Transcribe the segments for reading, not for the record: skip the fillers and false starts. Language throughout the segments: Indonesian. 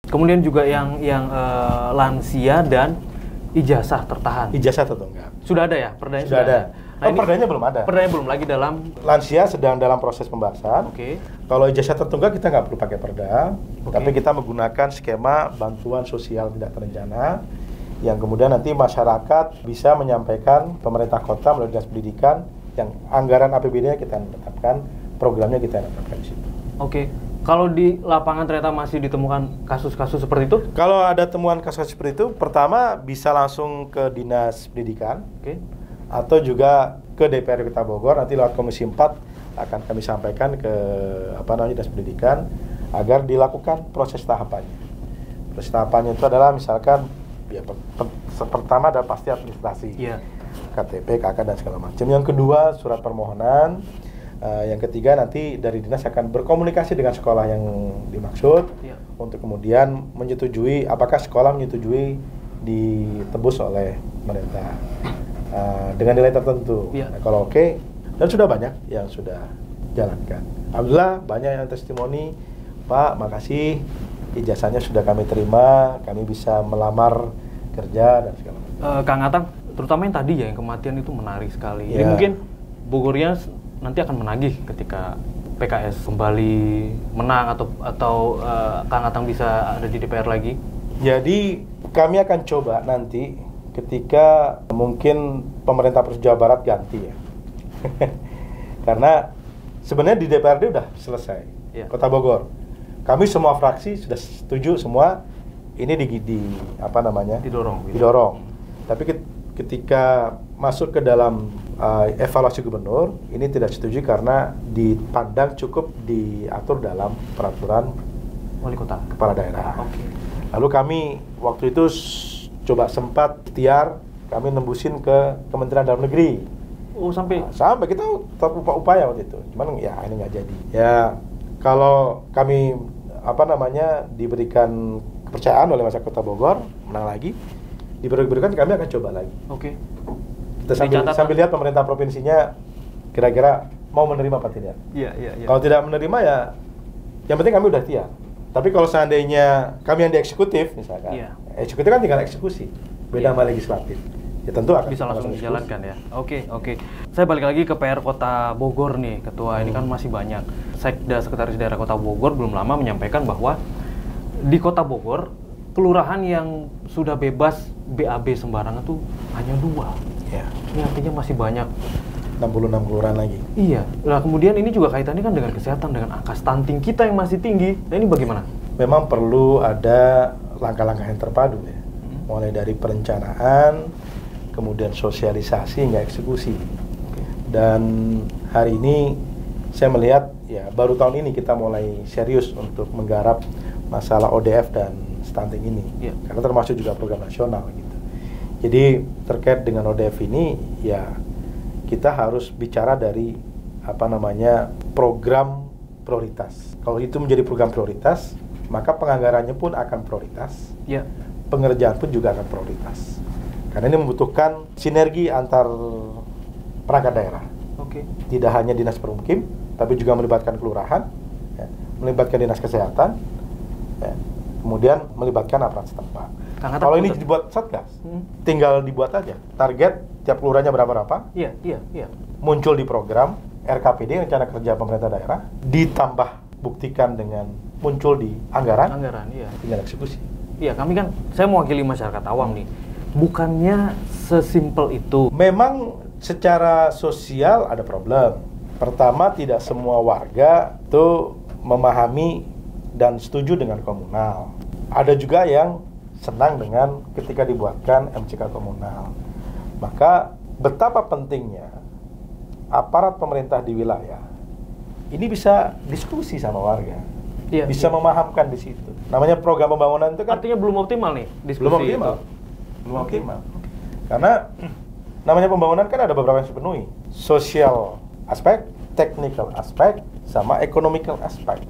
Kemudian juga yang lansia dan ijazah tertahan. Ijazah tertunggak. Sudah ada ya? Perdanya sudah ada. Nah, perdanya belum ada. Perdanya belum lagi dalam. Lansia sedang dalam proses pembahasan. Oke. Kalau ijazah tertunggak kita nggak perlu pakai perda, Oke. tapi kita menggunakan skema bantuan sosial tidak terencana, yang kemudian nanti masyarakat bisa menyampaikan pemerintah kota melalui dinas pendidikan, yang anggaran APBD-nya kita tetapkan, programnya kita tetapkan di situ. Oke. Kalau di lapangan ternyata masih ditemukan kasus-kasus seperti itu? Kalau ada temuan kasus seperti itu, pertama bisa langsung ke dinas pendidikan. Oke. Atau juga ke DPRD Kota Bogor, nanti lewat Komisi 4 akan kami sampaikan ke Dinas Pendidikan agar dilakukan proses tahapannya. Proses tahapannya itu adalah misalkan ya pertama ada pasti administrasi, KTP, KK dan segala macam. Yang kedua surat permohonan. Yang ketiga nanti dari dinas akan berkomunikasi dengan sekolah yang dimaksud untuk kemudian menyetujui apakah sekolah menyetujui ditebus oleh pemerintah. Dengan nilai tertentu. Nah, kalau oke, dan sudah banyak yang sudah jalankan. Alhamdulillah banyak yang testimoni, Pak, makasih ijazahnya sudah kami terima, kami bisa melamar kerja dan segala macam. Kang Atang, terutama yang tadi ya yang kematian itu menarik sekali. Jadi mungkin Bogornya nanti akan menagih ketika PKS kembali menang atau Kang Atang bisa ada di DPR lagi. Jadi kami akan coba nanti ketika mungkin pemerintah Provinsi Jawa Barat ganti ya. Karena sebenarnya di DPRD udah selesai. Kota Bogor. Kami semua fraksi sudah setuju semua ini didorong. Tapi ketika masuk ke dalam evaluasi gubernur, ini tidak setuju karena dipandang cukup diatur dalam peraturan wali kota kepala daerah. Lalu kami waktu itu coba sempat ikhtiar kami nembusin ke Kementerian Dalam Negeri. Oh, sampai kita upaya waktu itu. Cuman ya ini nggak jadi. Ya kalau kami diberikan kepercayaan oleh masyarakat Kota Bogor menang lagi, diberikan kami akan coba lagi. Oke. Kita sambil lihat pemerintah provinsinya kira-kira mau menerima apa tidak. Iya. Kalau tidak menerima ya yang penting kami udah ikhtiar. Tapi kalau seandainya kami yang di eksekutif misalkan, eksekutif kan tinggal eksekusi, beda sama legislatif. Ya tentu akan bisa langsung dijalankan ya. Oke. Saya balik lagi ke PR Kota Bogor nih, Ketua. Ini kan masih banyak. Sekda Sekretaris Daerah Kota Bogor belum lama menyampaikan bahwa di Kota Bogor kelurahan yang sudah bebas BAB sembarangan tuh hanya 2. Ya. Ini artinya masih banyak. 66 kelurahan lagi. Iya. Nah, kemudian ini juga kaitannya kan dengan kesehatan, dengan angka stunting kita yang masih tinggi. Nah, ini bagaimana? Memang perlu ada langkah-langkah yang terpadu ya. Mulai dari perencanaan, kemudian sosialisasi hingga eksekusi. Dan hari ini saya melihat ya baru tahun ini kita mulai serius untuk menggarap masalah ODF dan stunting ini. Karena termasuk juga program nasional gitu. Jadi terkait dengan ODF ini ya kita harus bicara dari program prioritas. Kalau itu menjadi program prioritas, maka penganggarannya pun akan prioritas. Pengerjaan pun juga akan prioritas. Karena ini membutuhkan sinergi antar perangkat daerah. Tidak hanya dinas perumkim, tapi juga melibatkan kelurahan, melibatkan dinas kesehatan, kemudian melibatkan aparat setempat. Kalau ini dibuat satgas, tinggal dibuat aja. Target tiap kelurahannya berapa? Iya. Muncul di program RKPD, rencana kerja pemerintah daerah, ditambah buktikan dengan muncul di anggaran, tinggal eksekusi. Iya, saya mewakili masyarakat awam nih. Bukannya sesimpel itu. Memang secara sosial ada problem. Pertama, tidak semua warga itu memahami dan setuju dengan komunal. Ada juga yang senang dengan ketika dibuatkan MCK komunal. Maka betapa pentingnya aparat pemerintah di wilayah ini bisa diskusi sama warga, bisa memahamkan di situ. Namanya program pembangunan itu kan artinya belum optimal nih diskusi. Belum optimal. Karena namanya pembangunan kan ada beberapa yang harus dipenuhi. Social aspek, technical aspek, sama economical aspek.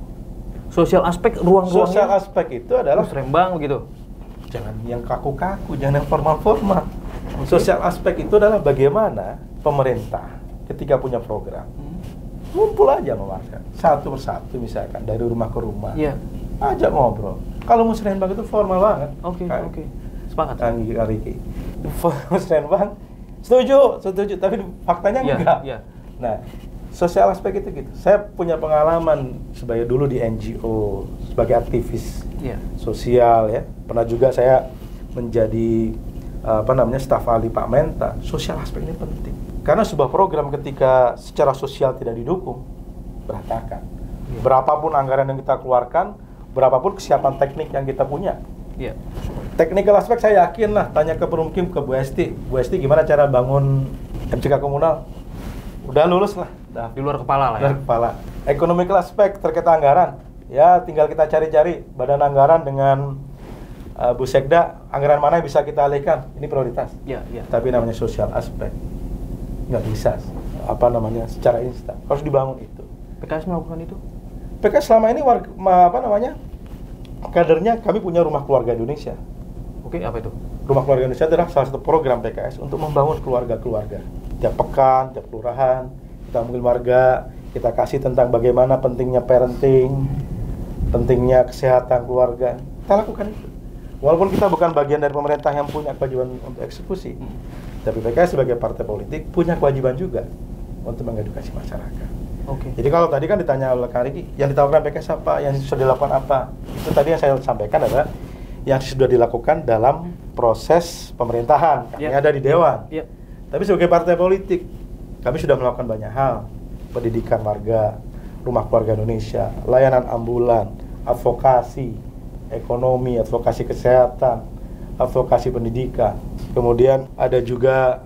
Social aspek ruang-ruangnya. Social aspek itu adalah Rembang begitu. Jangan yang kaku-kaku, jangan yang formal-formal. Social aspek itu adalah bagaimana pemerintah ketika punya program ngumpul aja sama warga satu persatu, misalkan dari rumah ke rumah, ajak ngobrol. Kalau musrenbang itu formal banget. Oke. Sepakat. Kang Riki. Musrenbang setuju, tapi faktanya enggak. Iya. Nah, sosial aspek itu gitu. Saya punya pengalaman sebagai dulu di NGO sebagai aktivis sosial ya. Pernah juga saya menjadi staf ahli Pak Menta. Sosial aspek ini penting. Karena sebuah program ketika secara sosial tidak didukung, berantakan. Berapapun anggaran yang kita keluarkan, berapapun kesiapan teknik yang kita punya. Technical aspek saya yakin lah, tanya ke Perumkim, ke Bu Esti. Bu Esti gimana cara bangun MCK komunal? Udah lulus lah. Di luar kepala lah ya. Luar kepala. Economical aspek terkait anggaran. Ya tinggal kita cari-cari badan anggaran dengan Bu Sekda, anggaran mana yang bisa kita alihkan. Ini prioritas. Tapi namanya sosial aspek. Nggak bisa secara instan, harus dibangun itu. PKS melakukan itu? PKS selama ini kadernya kami punya Rumah Keluarga Indonesia. Oke, apa itu? Rumah Keluarga Indonesia adalah salah satu program PKS untuk membangun keluarga-keluarga. Tiap pekan, tiap kelurahan, kita panggil warga, kita kasih tentang bagaimana pentingnya parenting, pentingnya kesehatan keluarga. Kita lakukan itu. Walaupun kita bukan bagian dari pemerintah yang punya kewajiban untuk eksekusi, tapi PKS sebagai partai politik punya kewajiban juga untuk mengedukasi masyarakat. Jadi kalau tadi kan ditanya oleh Kang Riki, yang ditawarkan PKS apa, yang sudah dilakukan apa? Itu tadi yang saya sampaikan adalah yang sudah dilakukan dalam proses pemerintahan. Kami ada di Dewan. Tapi sebagai partai politik, kami sudah melakukan banyak hal. Pendidikan warga, Rumah Keluarga Indonesia, layanan ambulan, advokasi, ekonomi, advokasi kesehatan, advokasi pendidikan. Kemudian ada juga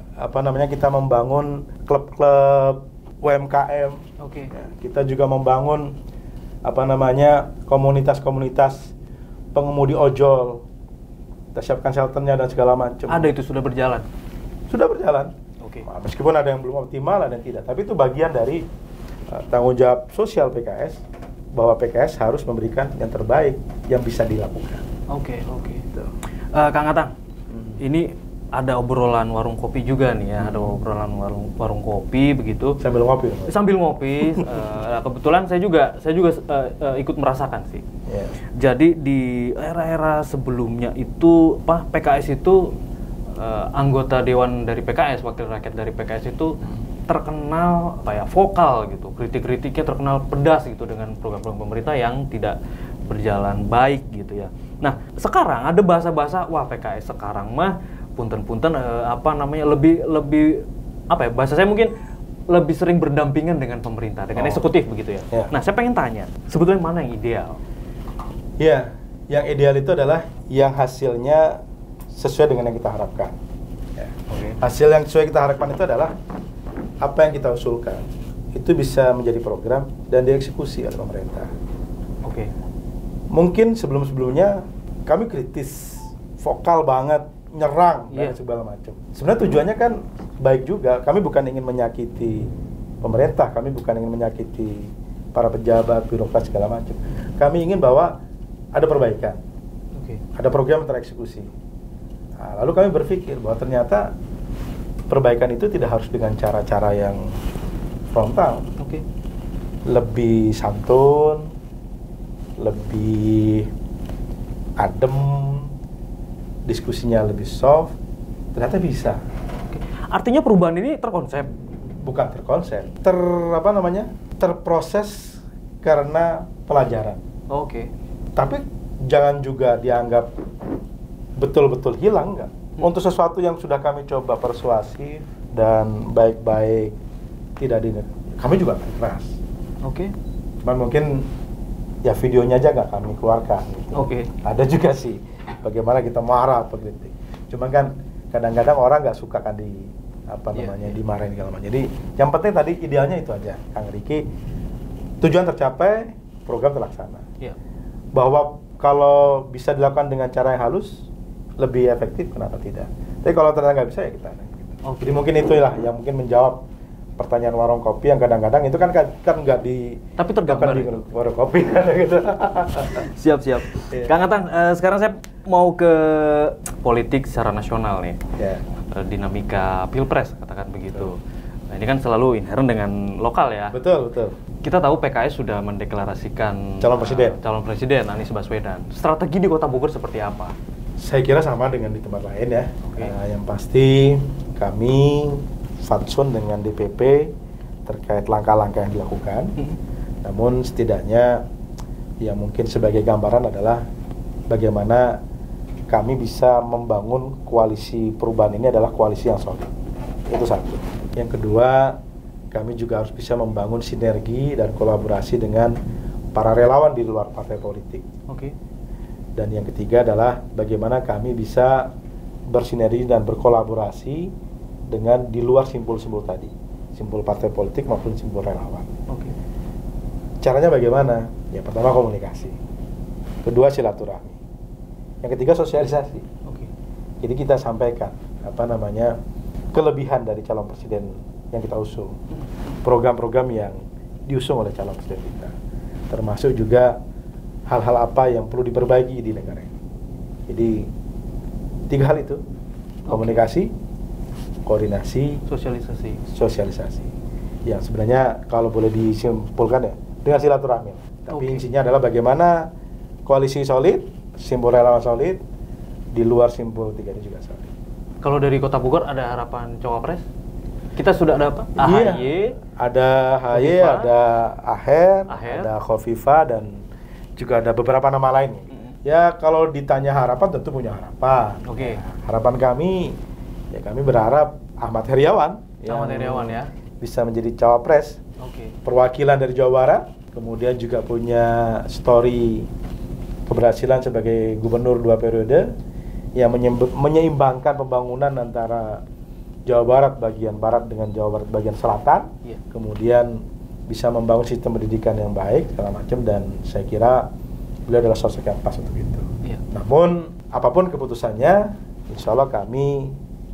kita membangun klub-klub UMKM. Kita juga membangun komunitas-komunitas pengemudi ojol. Kita siapkan shelternya dan segala macam. Ada itu sudah berjalan. Sudah berjalan. Nah, meskipun ada yang belum optimal, ada yang tidak. Tapi itu bagian dari tanggung jawab sosial PKS, bahwa PKS harus memberikan yang terbaik yang bisa dilakukan. Kang Atang, ini ada obrolan warung kopi juga nih ya, ada obrolan warung kopi begitu. Sambil ngopi. Kebetulan saya juga ikut merasakan sih. Jadi di era-era sebelumnya itu, PKS itu anggota dewan dari PKS, wakil rakyat dari PKS itu terkenal vokal gitu, kritik-kritiknya terkenal pedas gitu dengan program-program pemerintah yang tidak berjalan baik gitu ya. Nah, sekarang ada bahasa-bahasa PKS sekarang mah punten-punten lebih bahasa saya mungkin lebih sering berdampingan dengan pemerintah, dengan eksekutif begitu ya. Nah, saya pengen tanya, sebetulnya mana yang ideal? Ya, yang ideal itu adalah yang hasilnya sesuai dengan yang kita harapkan. Hasil yang sesuai kita harapkan itu adalah apa yang kita usulkan itu bisa menjadi program dan dieksekusi oleh pemerintah. Mungkin sebelum-sebelumnya kami kritis, vokal banget, nyerang dan segala macam. Sebenarnya tujuannya kan baik juga. Kami bukan ingin menyakiti pemerintah, kami bukan ingin menyakiti para pejabat, birokrat segala macam. Kami ingin bahwa ada perbaikan, ada program yang tereksekusi. Nah, lalu kami berpikir bahwa ternyata perbaikan itu tidak harus dengan cara-cara yang frontal. Lebih santun, lebih adem, diskusinya lebih soft, ternyata bisa. Artinya perubahan ini terkonsep? Bukan terkonsep, terproses karena pelajaran. Tapi jangan juga dianggap betul-betul hilang, enggak. Untuk sesuatu yang sudah kami coba persuasif dan baik-baik, kami juga keras. Cuman mungkin ya videonya aja nggak kami keluarkan. Ada juga sih bagaimana kita marah atau kritik. Cuman kan kadang-kadang orang nggak suka kan dimarahin segala macam. Jadi yang penting tadi idealnya itu aja, Kang Riki. Tujuan tercapai, program terlaksana. Bahwa kalau bisa dilakukan dengan cara yang halus, lebih efektif, kenapa tidak? Tapi kalau ternyata nggak bisa ya kita. Jadi mungkin itulah yang mungkin menjawab pertanyaan warung kopi yang kadang-kadang itu kan nggak di. Tapi tergambar di warung kopi gitu. Siap. Kang Atang, sekarang saya mau ke politik secara nasional nih. Dinamika pilpres katakan begitu. Nah, ini kan selalu inherent dengan lokal ya. Betul. Kita tahu PKS sudah mendeklarasikan calon presiden Anies Baswedan. Strategi di Kota Bogor seperti apa? Saya kira sama dengan di tempat lain ya. Oke. Yang pasti kami fatsun dengan DPP terkait langkah-langkah yang dilakukan. Namun setidaknya yang mungkin sebagai gambaran adalah bagaimana kami bisa membangun koalisi perubahan ini adalah koalisi yang solid. Itu satu. Yang kedua, kami juga harus bisa membangun sinergi dan kolaborasi dengan para relawan di luar partai politik. Oke. Dan yang ketiga adalah bagaimana kami bisa bersinergi dan berkolaborasi dengan di luar simpul-simpul tadi, simpul partai politik maupun simpul relawan. Oke. Caranya bagaimana? Ya pertama komunikasi, kedua silaturahmi, yang ketiga sosialisasi. Oke. Jadi kita sampaikan kelebihan dari calon presiden yang kita usung, program-program yang diusung oleh calon presiden kita, termasuk juga hal-hal apa yang perlu diperbaiki di negara ini. Jadi 3 hal itu: komunikasi, koordinasi, sosialisasi. Yang sebenarnya kalau boleh disimpulkan ya dengan silaturahmi. Tapi intinya adalah bagaimana koalisi solid, simpul relawan solid, di luar simpul 3 ini juga solid. Kalau dari Kota Bogor ada harapan cawapres? Kita sudah ada apa? Iya, ada AHY, ada Aher, ada Khofifa, dan juga ada beberapa nama lain. Ya kalau ditanya harapan tentu punya harapan. Oke. Harapan kami, ya kami berharap Ahmad Heriawan ya bisa menjadi cawapres. Oke. Perwakilan dari Jawa Barat, kemudian juga punya story keberhasilan sebagai gubernur 2 periode yang menyeimbangkan pembangunan antara Jawa Barat bagian barat dengan Jawa Barat bagian selatan. Yeah. Kemudian bisa membangun sistem pendidikan yang baik segala macam, dan saya kira beliau adalah sosok yang pas untuk itu. Yeah. Namun apapun keputusannya, insya Allah kami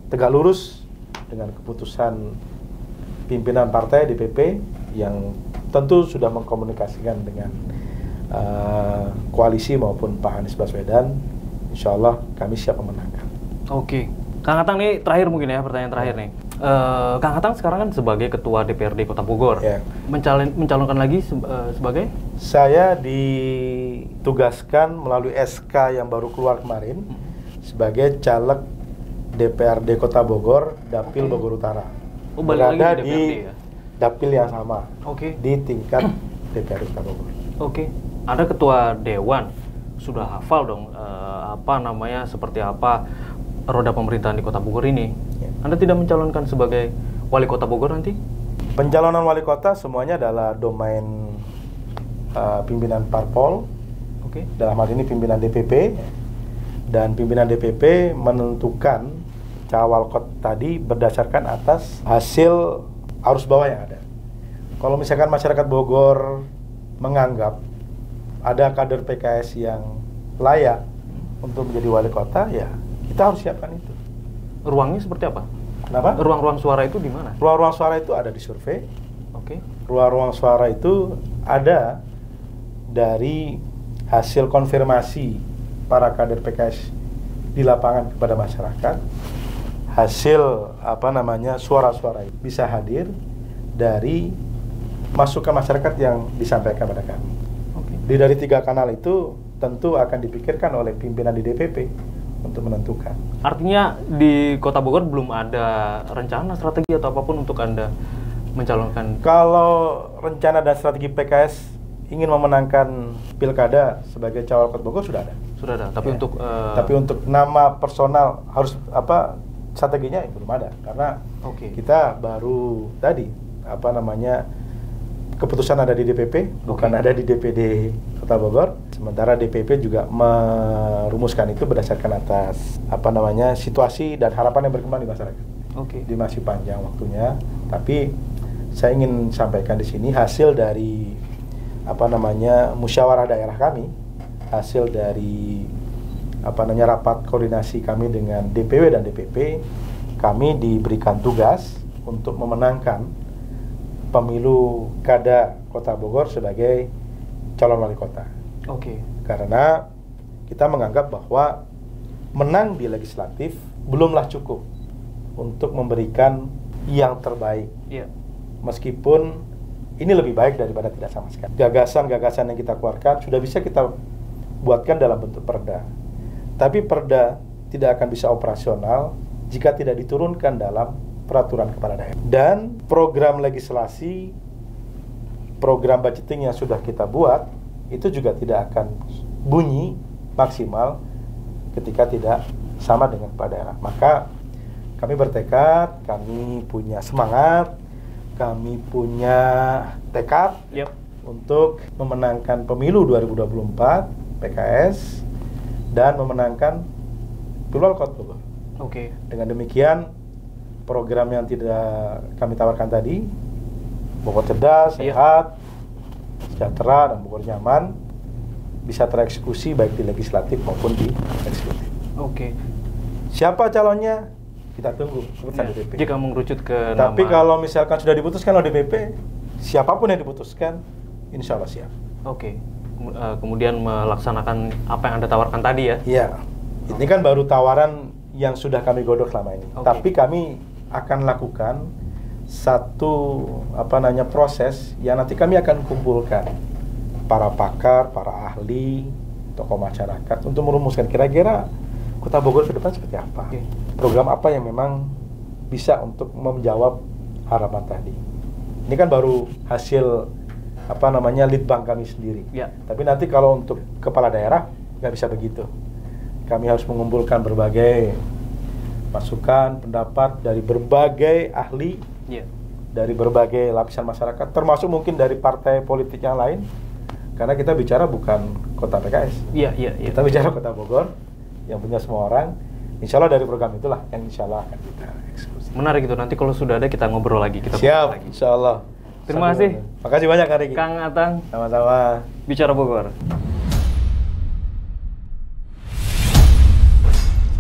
tegak lurus dengan keputusan pimpinan partai DPP yang tentu sudah mengkomunikasikan dengan koalisi maupun Pak Anies Baswedan. Insya Allah kami siap memenangkan. Oke. Kang Atang nih terakhir mungkin ya, pertanyaan terakhir nih. Kang Atang sekarang kan sebagai Ketua DPRD Kota Bogor. Ya. Mencalonkan lagi sebagai? Saya ditugaskan melalui SK yang baru keluar kemarin sebagai caleg DPRD Kota Bogor, Dapil Bogor Utara. Berada di Dapil yang sama. Oke. Di tingkat DPRD Kota Bogor. Oke. Ada Ketua Dewan, sudah hafal dong seperti apa roda pemerintahan di Kota Bogor ini. Ya. Anda tidak mencalonkan sebagai Wali Kota Bogor nanti? Pencalonan Wali Kota semuanya adalah domain pimpinan parpol. Oke. Dalam hal ini pimpinan DPP, dan pimpinan DPP menentukan cawalkot tadi berdasarkan atas hasil arus bawah yang ada. Kalau misalkan masyarakat Bogor menganggap ada kader PKS yang layak untuk menjadi wali kota, ya kita harus siapkan itu. Ruangnya seperti apa? Kenapa? Ruang-ruang suara itu di mana? Ruang-ruang suara itu ada di survei. Oke. Ruang-ruang suara itu ada dari hasil konfirmasi para kader PKS di lapangan kepada masyarakat. Hasil suara-suara itu bisa hadir dari masukan masyarakat yang disampaikan pada kami. Oke. Dari 3 kanal itu tentu akan dipikirkan oleh pimpinan di DPP untuk menentukan. Artinya di Kota Bogor belum ada rencana, strategi atau apapun untuk Anda mencalonkan? Kalau rencana dan strategi PKS ingin memenangkan pilkada sebagai cawagup Bogor sudah ada. Sudah ada, tapi ya. Tapi untuk nama personal harus strateginya belum ada, karena kita baru tadi keputusan ada di DPP, bukan ada di DPD Kota Bogor. Sementara DPP juga merumuskan itu berdasarkan atas situasi dan harapan yang berkembang di masyarakat. Jadi masih panjang waktunya, tapi saya ingin sampaikan di sini hasil dari musyawarah daerah kami, hasil dari rapat koordinasi kami dengan DPW dan DPP, kami diberikan tugas untuk memenangkan pemilu Kada Kota Bogor sebagai calon wali kota. Karena kita menganggap bahwa menang di legislatif belumlah cukup untuk memberikan yang terbaik. Meskipun ini lebih baik daripada tidak sama sekali. Gagasan-gagasan yang kita keluarkan sudah bisa kita buatkan dalam bentuk perda. Tapi perda tidak akan bisa operasional jika tidak diturunkan dalam peraturan kepala daerah. Dan program legislasi, program budgeting yang sudah kita buat, itu juga tidak akan bunyi maksimal ketika tidak sama dengan kepala daerah. Maka kami bertekad, kami punya semangat, kami punya tekad untuk memenangkan pemilu 2024 PKS dan memenangkan Pilwal Kota Bogor. Oke. Dengan demikian, program yang tidak kami tawarkan tadi, Bogor cerdas, sehat, sejahtera, dan Bogor nyaman, bisa tereksekusi baik di legislatif maupun di eksekutif. Oke. Siapa calonnya? Kita tunggu keputusan DPP. Jika mengerucut ke Tapi nama... kalau misalkan sudah diputuskan oleh DPP, siapapun yang diputuskan, insya Allah siap. Oke. Kemudian melaksanakan apa yang Anda tawarkan tadi ya? Iya. Ini kan baru tawaran yang sudah kami godok selama ini. Tapi kami akan lakukan satu proses yang nanti kami akan kumpulkan para pakar, para ahli, tokoh masyarakat untuk merumuskan kira-kira Kota Bogor ke depan seperti apa. Program apa yang memang bisa untuk menjawab harapan tadi. Ini kan baru hasil lead bank kami sendiri. Tapi nanti kalau untuk kepala daerah nggak bisa begitu. Kami harus mengumpulkan berbagai masukan, pendapat dari berbagai ahli, dari berbagai lapisan masyarakat, termasuk mungkin dari partai politik yang lain. Karena kita bicara bukan kota PKS. Kita bicara Kota Bogor yang punya semua orang. Insya Allah dari program itulah yang insya Allah akan kita eksekusi. Menarik itu, nanti kalau sudah ada kita ngobrol lagi. Siap, lagi. Insya Allah. Terima kasih. Makasih banyak Kak Riki. Kang Atang. Sama-sama. Bicara Bogor.